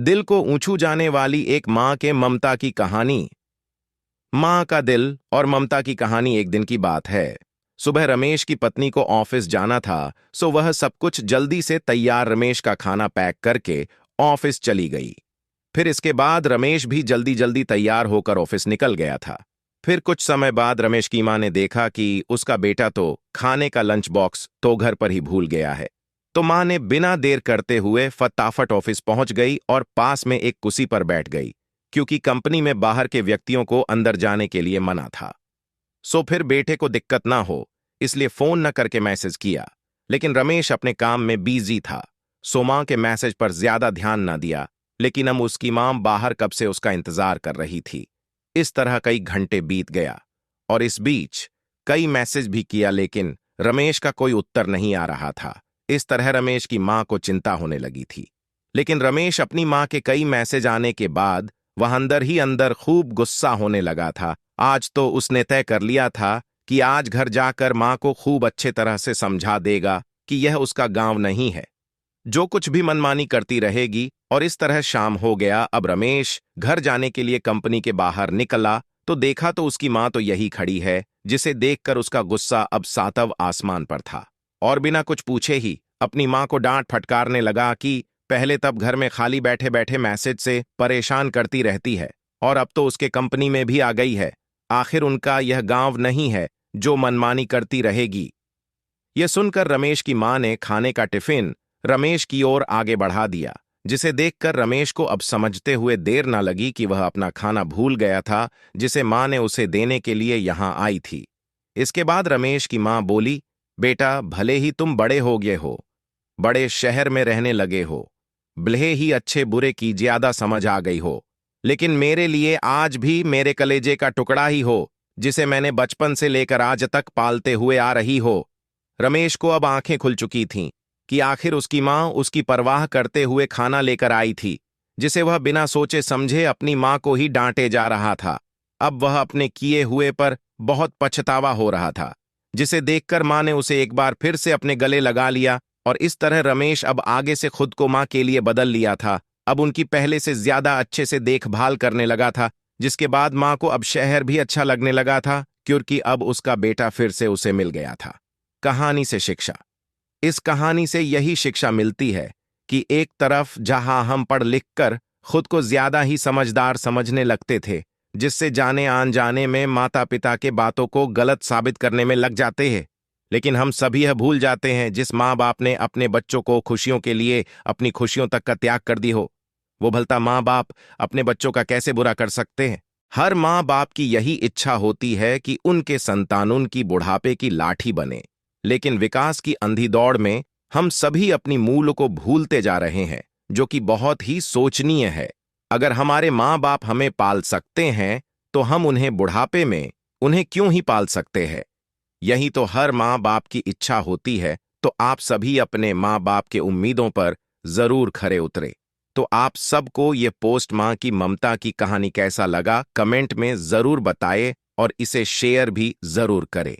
दिल को ऊंचू जाने वाली एक मां के ममता की कहानी। मां का दिल और ममता की कहानी। एक दिन की बात है। सुबह रमेश की पत्नी को ऑफिस जाना था, सो वह सब कुछ जल्दी से तैयार रमेश का खाना पैक करके ऑफिस चली गई। फिर इसके बाद रमेश भी जल्दी जल्दी तैयार होकर ऑफिस निकल गया था। फिर कुछ समय बाद रमेश की मां ने देखा कि उसका बेटा तो खाने का लंच बॉक्स तो घर पर ही भूल गया है। तो मां ने बिना देर करते हुए फटाफट ऑफिस पहुंच गई और पास में एक कुर्सी पर बैठ गई, क्योंकि कंपनी में बाहर के व्यक्तियों को अंदर जाने के लिए मना था। सो फिर बेटे को दिक्कत ना हो इसलिए फोन न करके मैसेज किया, लेकिन रमेश अपने काम में बिजी था, सो मां के मैसेज पर ज्यादा ध्यान ना दिया। लेकिन अब उसकी मां बाहर कब से उसका इंतजार कर रही थी। इस तरह कई घंटे बीत गया और इस बीच कई मैसेज भी किया, लेकिन रमेश का कोई उत्तर नहीं आ रहा था। इस तरह रमेश की मां को चिंता होने लगी थी। लेकिन रमेश अपनी मां के कई मैसेज आने के बाद वह अंदर ही अंदर खूब गुस्सा होने लगा था। आज तो उसने तय कर लिया था कि आज घर जाकर मां को खूब अच्छे तरह से समझा देगा कि यह उसका गांव नहीं है, जो कुछ भी मनमानी करती रहेगी। और इस तरह शाम हो गया। अब रमेश घर जाने के लिए कंपनी के बाहर निकला तो देखा तो उसकी मां तो यही खड़ी है, जिसे देखकर उसका गुस्सा अब सातव आसमान पर था। और बिना कुछ पूछे ही अपनी मां को डांट फटकारने लगा कि पहले तब घर में खाली बैठे बैठे मैसेज से परेशान करती रहती है, और अब तो उसके कंपनी में भी आ गई है। आखिर उनका यह गांव नहीं है जो मनमानी करती रहेगी। यह सुनकर रमेश की मां ने खाने का टिफिन रमेश की ओर आगे बढ़ा दिया, जिसे देखकर रमेश को अब समझते हुए देर न लगी कि वह अपना खाना भूल गया था, जिसे मां ने उसे देने के लिए यहां आई थी। इसके बाद रमेश की मां बोली, बेटा भले ही तुम बड़े हो गए हो, बड़े शहर में रहने लगे हो, भले ही अच्छे बुरे की ज्यादा समझ आ गई हो, लेकिन मेरे लिए आज भी मेरे कलेजे का टुकड़ा ही हो, जिसे मैंने बचपन से लेकर आज तक पालते हुए आ रही हो। रमेश को अब आंखें खुल चुकी थीं कि आखिर उसकी मां उसकी परवाह करते हुए खाना लेकर आई थी, जिसे वह बिना सोचे समझे अपनी मां को ही डांटे जा रहा था। अब वह अपने किए हुए पर बहुत पछतावा हो रहा था, जिसे देखकर मां ने उसे एक बार फिर से अपने गले लगा लिया। और इस तरह रमेश अब आगे से खुद को मां के लिए बदल लिया था। अब उनकी पहले से ज्यादा अच्छे से देखभाल करने लगा था, जिसके बाद मां को अब शहर भी अच्छा लगने लगा था, क्योंकि अब उसका बेटा फिर से उसे मिल गया था। कहानी से शिक्षा। इस कहानी से यही शिक्षा मिलती है कि एक तरफ जहां हम पढ़ लिख कर खुद को ज्यादा ही समझदार समझने लगते थे, जिससे जाने आन जाने में माता पिता के बातों को गलत साबित करने में लग जाते हैं, लेकिन हम सभी यह भूल जाते हैं जिस माँ बाप ने अपने बच्चों को खुशियों के लिए अपनी खुशियों तक का त्याग कर दी हो, वो भलता माँ बाप अपने बच्चों का कैसे बुरा कर सकते हैं। हर माँ बाप की यही इच्छा होती है कि उनके संतान उनकी बुढ़ापे की लाठी बने, लेकिन विकास की अंधी दौड़ में हम सभी अपनी मूल को भूलते जा रहे हैं, जो कि बहुत ही सोचनीय है। अगर हमारे माँ बाप हमें पाल सकते हैं तो हम उन्हें बुढ़ापे में उन्हें क्यों ही पाल सकते हैं। यही तो हर माँ बाप की इच्छा होती है। तो आप सभी अपने माँ बाप के उम्मीदों पर जरूर खरे उतरे। तो आप सबको ये पोस्ट माँ की ममता की कहानी कैसा लगा, कमेंट में जरूर बताएं और इसे शेयर भी जरूर करें।